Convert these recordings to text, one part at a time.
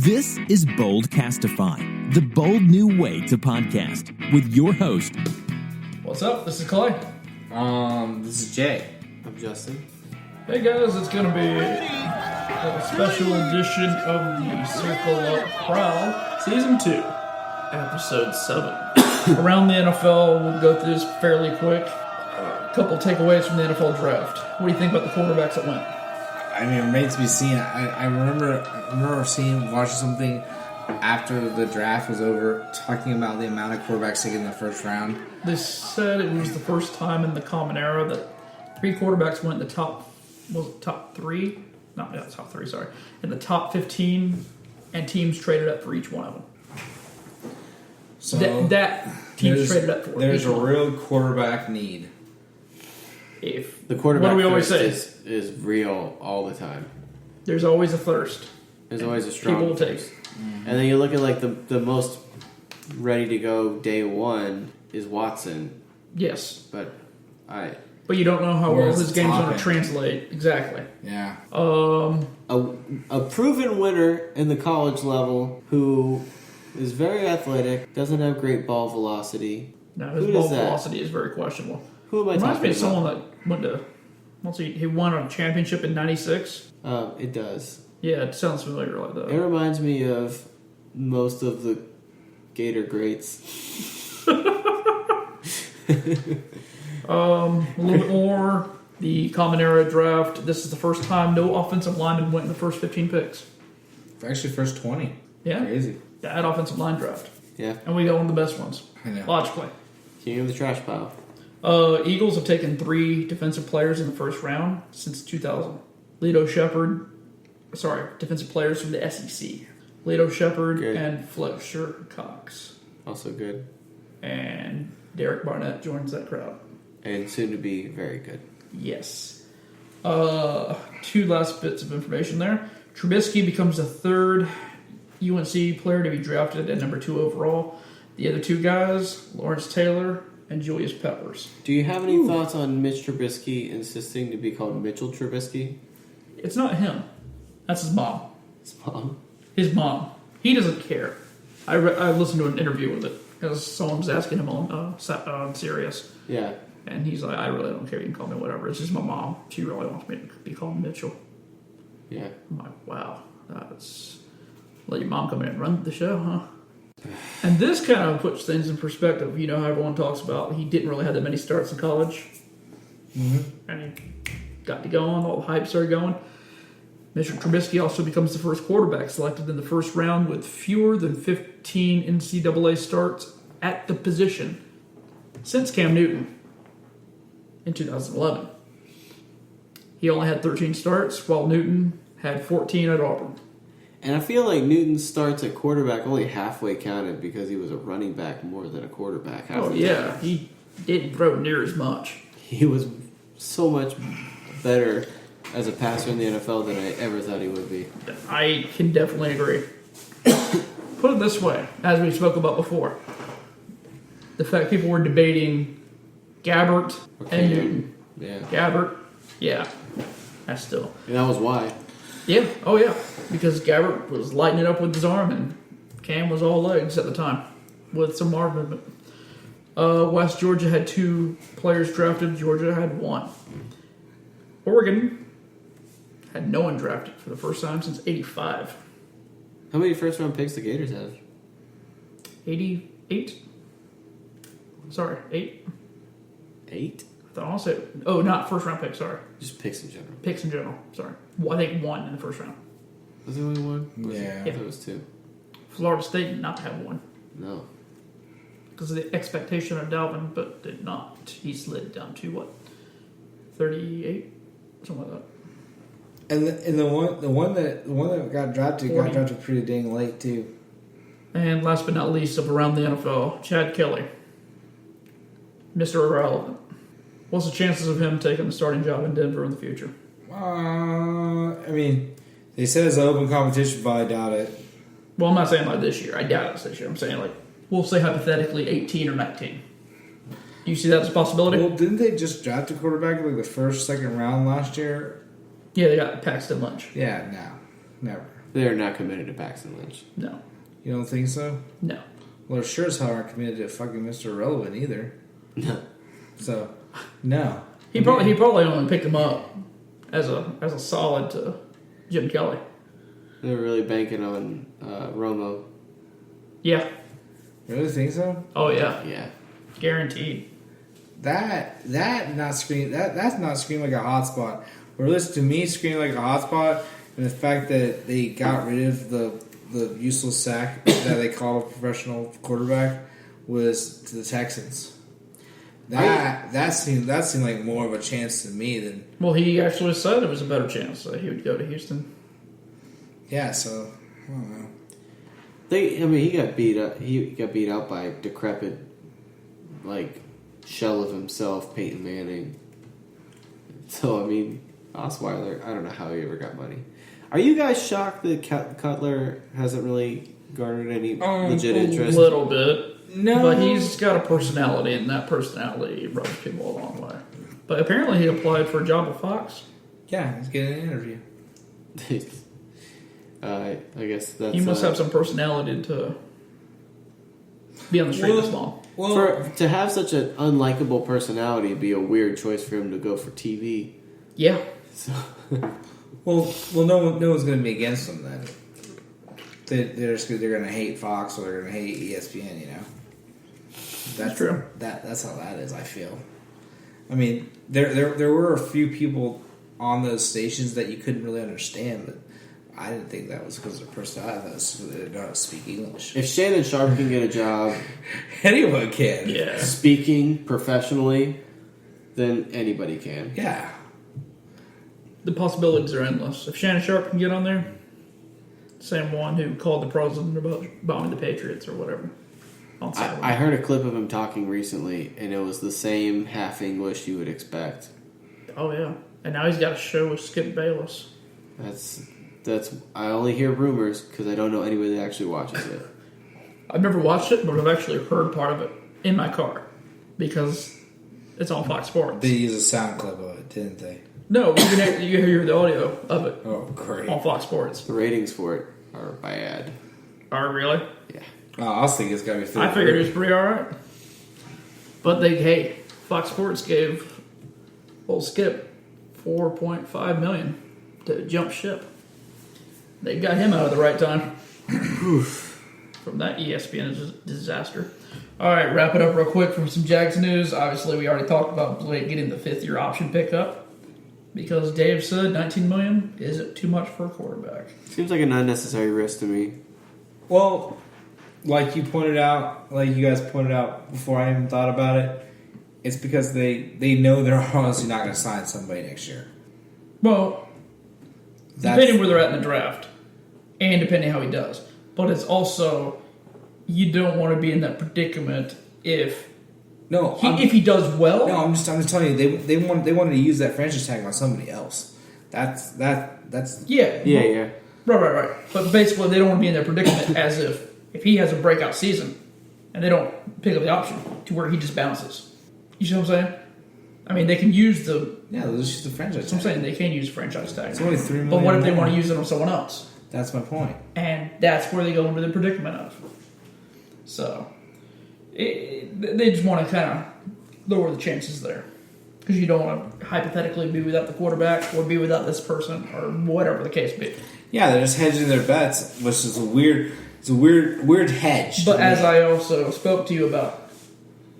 This is Boldcastify, the bold new way to podcast with your host. What's up? This is Clay. This is Jay. I'm Justin. Hey guys, it's going to be a special edition of the Circle of Prowl, Season 2, Episode 7. Around the NFL, we'll go through this fairly quick. A couple takeaways from the NFL draft. What do you think about the quarterbacks that went? I mean, it remains to be seen. I remember watching something after the draft was over, talking about the amount of quarterbacks taken in the first round. They said it was the first time in the Common Era that 3 quarterbacks went in the top 3? Top 3, sorry. In the top 15, and teams traded up for each one of them. So that teams traded up for. There's a real quarterback need. If The quarterback what do we always say? is real all the time. There's always a thirst. There's always a strong people will thirst. take. And then you look at like the most ready to go day one is Watson, Yes, but but you don't know how well Where's his the game's top going to end? translate. Exactly. Yeah. a proven winner in the college level who is very athletic, doesn't have great ball velocity. No, his Who ball is that? velocity is very questionable. Who am I Reminds me talking of someone about? that went to. Let's see, he won a championship in '96. It does. Yeah, it sounds familiar like It that. reminds me of most of the Gator greats. A little bit more. The Common Era draft. This is the first time no offensive lineman went in the first 15 picks. Actually, first 20. Yeah, Crazy. that offensive line draft, Yeah, and we got one of the best ones. I know. Logically. king of the trash pile. Eagles have taken 3 defensive players in the first round since 2000. Defensive players from the SEC. Leto Shepard Good. and Fletcher Cox. Also good. And Derek Barnett joins that crowd. And soon to be very good. Yes. 2 last bits of information there. Trubisky becomes the 3rd UNC player to be drafted at number 2 overall. The other 2 guys, Lawrence Taylor and Julius Peppers. Do you have any thoughts on Mitch Trubisky insisting to be called Mitchell Trubisky? It's not him. That's his mom. His mom. His mom. He doesn't care. I listened to an interview with it because someone was asking him on Sirius, Yeah. and he's like, "I really don't care. You can call me whatever. It's just my mom. She really wants me to be called Mitchell." Yeah. I'm like, "Wow, that's let your mom come in and run the show, huh?" And this kind of puts things in perspective. You know how everyone talks about he didn't really have that many starts in college, and he got to going. All the hype started going. Mr. Trubisky also becomes the first quarterback selected in the first round with fewer than 15 NCAA starts at the position since Cam Newton in 2011. He only had 13 starts, while Newton had 14 at Auburn. And I feel like Newton's starts at quarterback only halfway counted because he was a running back more than a quarterback. Oh, yeah. He didn't throw near as much. He was so much better as a passer in the NFL than I ever thought he would be. I can definitely agree. Put it this way, as we spoke about before. The fact people were debating Gabbert and Newton. Yeah. Gabbert, yeah. That's still. And that was why. Yeah, oh yeah. Because Gabbert was lighting it up with his arm and Cam was all legs at the time with some arm movement. West Georgia had 2 players drafted. Georgia had 1. Oregon had no one drafted for the first time since 85. How many first round picks the Gators have? 88? Sorry, 8? 8? I thought I said, oh, not first round pick, sorry. Just picks in general. Picks in general, sorry. Well, I think 1 in the first round. Was there only 1? Yeah. I thought it was 2. Florida State did not have 1. No. Because of the expectation of Dalvin, but did not. He slid down to 38? Something like that. And the one that got drafted 40. got drafted pretty dang late too. And last but not least, of around the NFL, Chad Kelly. Mr. Irrelevant. What's the chances of him taking the starting job in Denver in the future? I mean, they said it's an open competition, but I doubt it. Well, I'm not saying like this year. I doubt it's this year. I'm saying like, we'll say hypothetically 18 or 19. Do you see that as a possibility? Well, didn't they just draft a quarterback in like the second round last year? Yeah, they got Paxton Lynch. Yeah, no, never. They're not committed to Paxton Lynch. No. You don't think so? No. Well, they're sure as hell aren't committed to fucking Mr. Irrelevant either. No. So, no. He probably only picked him up as a solid to Jim Kelly. They're really banking on Romo. Yeah. Really think so? Oh yeah. Yeah. Guaranteed. That's not screaming like a hotspot. Or at least to me, screaming like a hotspot, and the fact that they got rid of the useless sack that they call a professional quarterback was to the Texans. That seemed like more of a chance to me than. Well, he actually said it was a better chance that he would go to Houston. Yeah, so I don't know. He got beat up. He got beat out by a decrepit, like, shell of himself, Peyton Manning. So I mean, Osweiler. I don't know how he ever got money. Are you guys shocked that Cutler hasn't really garnered any legit interest? A little bit. No. But he's got a personality, and that personality rubs people a long way. But apparently he applied for a job at Fox. Yeah, he's getting an interview. I guess that's... He must have some personality to be on the street this long. Well, to have such an unlikable personality would be a weird choice for him to go for TV. Yeah. So... well, no one's going to be against him then. They're going to hate Fox or they're going to hate ESPN. You know, That's true. That's how that is. I feel. I mean, there were a few people on those stations that you couldn't really understand, but I didn't think that was because of their personality. I thought it was because they didn't know how to speak English. If Shannon Sharpe can get a job, Anyone can. Yeah. speaking professionally, then anybody can. Yeah. The possibilities are endless. If Shannon Sharpe can get on there, same one who called the president about bombing the Patriots or whatever. On Saturday. I heard a clip of him talking recently, and it was the same half English you would expect. Oh, yeah. And now he's got a show with Skip Bayless. That's I only hear rumors because I don't know anybody that actually watches it. I've never watched it, but I've actually heard part of it in my car because it's on Fox Sports. They used a sound clip of it, didn't they? No, you hear the audio of it Oh, great. on Fox Sports. The ratings for it are bad. Are really? Yeah. Oh, I was thinking it's got to be. I figured it was pretty alright. But Fox Sports gave old Skip $4.5 million to jump ship. They got him out at the right time from that ESPN disaster. All right, wrap it up real quick from some Jags news. Obviously, we already talked about Blake getting the fifth-year option pickup because Dave said $19 million isn't too much for a quarterback. Seems like an unnecessary risk to me. Well, like you guys pointed out before I even thought about it, it's because they know they're honestly not going to sign somebody next year. Well, depending where they're at in the draft, and depending how he does. But it's also, you don't want to be in that predicament if he does well. No, I'm just telling you they wanted to use that franchise tag on somebody else. That's yeah. Right. But basically, they don't want to be in that predicament as if he has a breakout season and they don't pick up the option to where he just bounces. You see what I'm saying? I mean, they can use the... Yeah, they'll just use the franchise tag. That's what I'm saying. They can use franchise tag. It's only $3 million. But what if they want to use it on someone else? That's my point. And that's where they go into the predicament of. So, they just want to kind of lower the chances there. Because you don't want to hypothetically be without the quarterback or be without this person or whatever the case be. Yeah, they're just hedging their bets, which is a weird hedge. But as I also spoke to you about,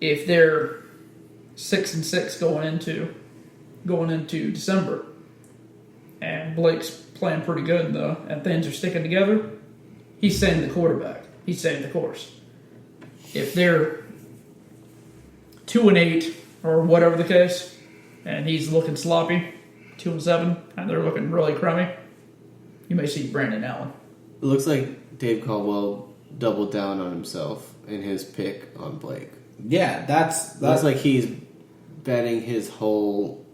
if they're 6-6 going into December, and Blake's playing pretty good though, and things are sticking together, he's saying the quarterback. He's saying the course. If they're 2-8 or whatever the case, and he's looking sloppy, 2-7, and they're looking really crummy, you may see Brandon Allen. It looks like Dave Caldwell doubled down on himself in his pick on Blake. Yeah, that's like he's betting his whole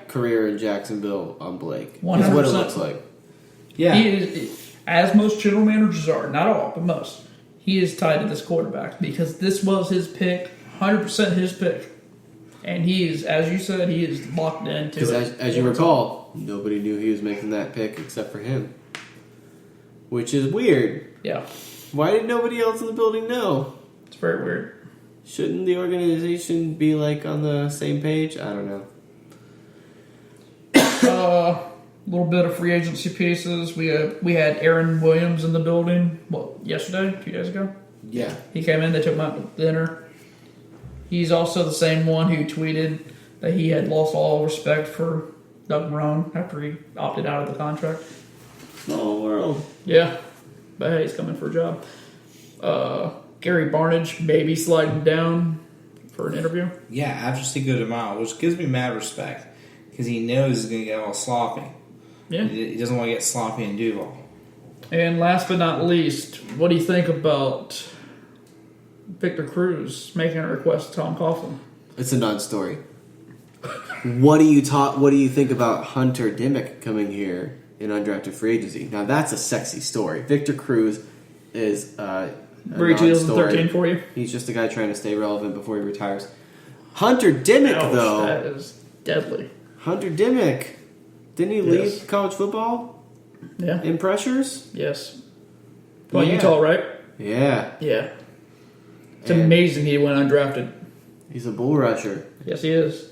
career in Jacksonville on Blake. 100%. That's what it looks like. Yeah. He is, as most general managers are, not all, but most, he is tied to this quarterback because this was his pick, 100% his pick. And he is, as you said, he is locked into it. As you recall, nobody knew he was making that pick except for him. which is weird. Yeah. Why did nobody else in the building know? It's very weird. Shouldn't the organization be like on the same page? I don't know. A little bit of free agency pieces. We had Aaron Williams in the building. Yesterday, 2 days ago. Yeah. He came in. They took him out to dinner. He's also the same one who tweeted that he had lost all respect for Doug Marrone after he opted out of the contract. Small world. Yeah, but hey, he's coming for a job. Gary Barnage maybe sliding down for an interview. Yeah, after Cinco de Mayo, which gives me mad respect because he knows he's going to get all sloppy. Yeah. He doesn't want to get sloppy in Duval. And last but not least, what do you think about Victor Cruz making a request to Tom Coughlin? It's a non-story. What do you think about Hunter Dimmick coming here in undrafted free agency? Now that's a sexy story. Victor Cruz is Very 2013 for you. He's just a guy trying to stay relevant before he retires. Hunter Dimmick, though. That is deadly. Hunter Dimmick. Didn't he lead college football? Yeah. In pressures? Yes. Well, Utah, right? Yeah. Yeah. It's amazing he went undrafted. He's a bull rusher. Yes, he is.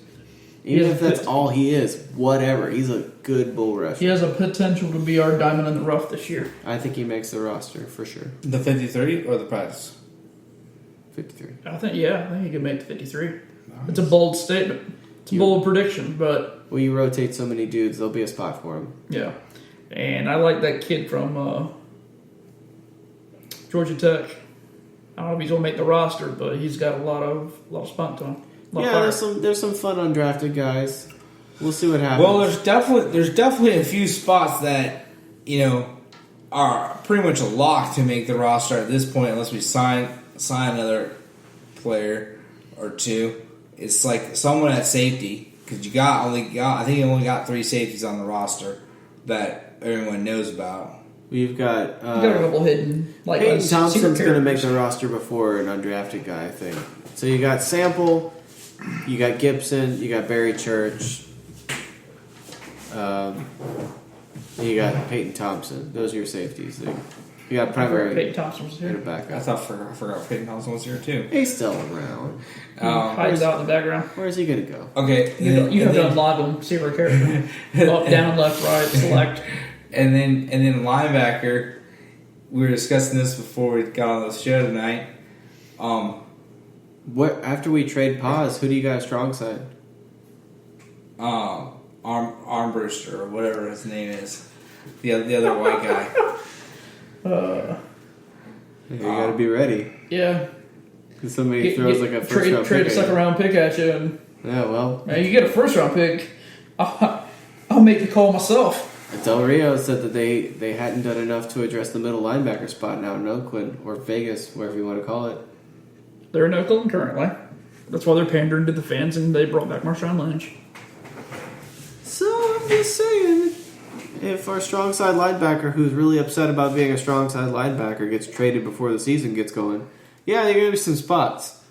Even if that's all he is, whatever. He's a good bull rusher. He has a potential to be our diamond in the rough this year. I think he makes the roster for sure. The 50-30 or the practice? 53. I think he could make the 53. Nice. It's a bold statement. It's a bold prediction, but... Well, you rotate so many dudes, there'll be a spot for him. Yeah. And I like that kid from Georgia Tech. I don't know if he's going to make the roster, but he's got a lot of spunk to him. Yeah, there's some fun undrafted guys. We'll see what happens. Well, there's definitely a few spots that are pretty much a lock to make the roster at this point, unless we sign another player or two. It's like someone at safety because I think you only got 3 safeties on the roster that everyone knows about. We've got a couple hidden. Like Peyton Thompson's going to make the roster before an undrafted guy, I think. So you got Sample, you got Gibson, you got Barry Church, you got Peyton Thompson. Those are your safeties. You got primary. Peyton Thompson was here. Backup. I forgot Peyton Thompson was here too. He's still around. Hides out in the background. Where's he going to go? Okay, you have to unlock him, see where character. Up, down, left, right, select. And then linebacker, we were discussing this before we got on the show tonight. What after we trade pause, who do you got strong side? Armbruster or whatever his name is, the other white guy. You got to be ready. Yeah. Because somebody throws like a first round pick. Trade a second round pick at you. And, yeah, well. Man, you get a first round pick, I'll make the call myself. Del Rio said that they hadn't done enough to address the middle linebacker spot now in Oakland or Vegas, wherever you want to call it. They're in Oakland currently. That's why they're pandering to the fans, and they brought back Marshawn Lynch. So I'm just saying, if our strong side linebacker, who's really upset about being a strong side linebacker, gets traded before the season gets going, yeah, there are going to be some spots.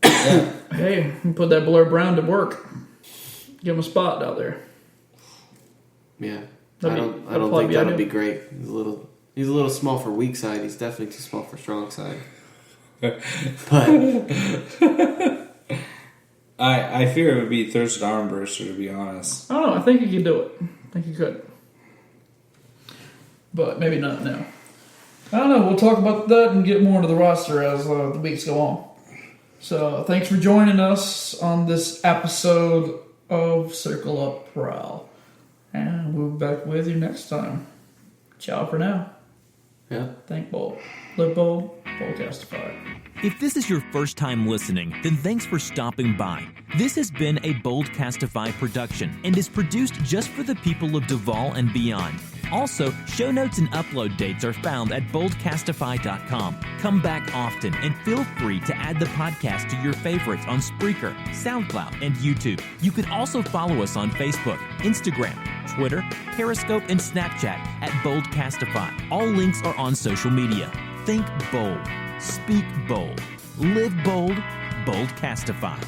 Hey, put that Blair Brown to work. Give him a spot out there. Yeah, I don't think that'll be great. He's a little small for weak side. He's definitely too small for strong side. But I fear it would be Thurston Armbruster, to be honest. I don't know. I think he could do it. I think he could, but maybe not now. I don't know. We'll talk about that and get more into the roster as the weeks go on. So thanks for joining us on this episode of Circle Up Prowl. And we'll be back with you next time. Ciao for now. Yeah. Think bold. Live bold. Boldcastify. If this is your first time listening, then thanks for stopping by. This has been a Boldcastify production and is produced just for the people of Duval and beyond. Also, show notes and upload dates are found at boldcastify.com. Come back often and feel free to add the podcast to your favorites on Spreaker, SoundCloud, and YouTube. You can also follow us on Facebook, Instagram, Twitter, Periscope, and Snapchat at Boldcastify. All links are on social media. Think bold. Speak bold. Live bold. Boldcastify.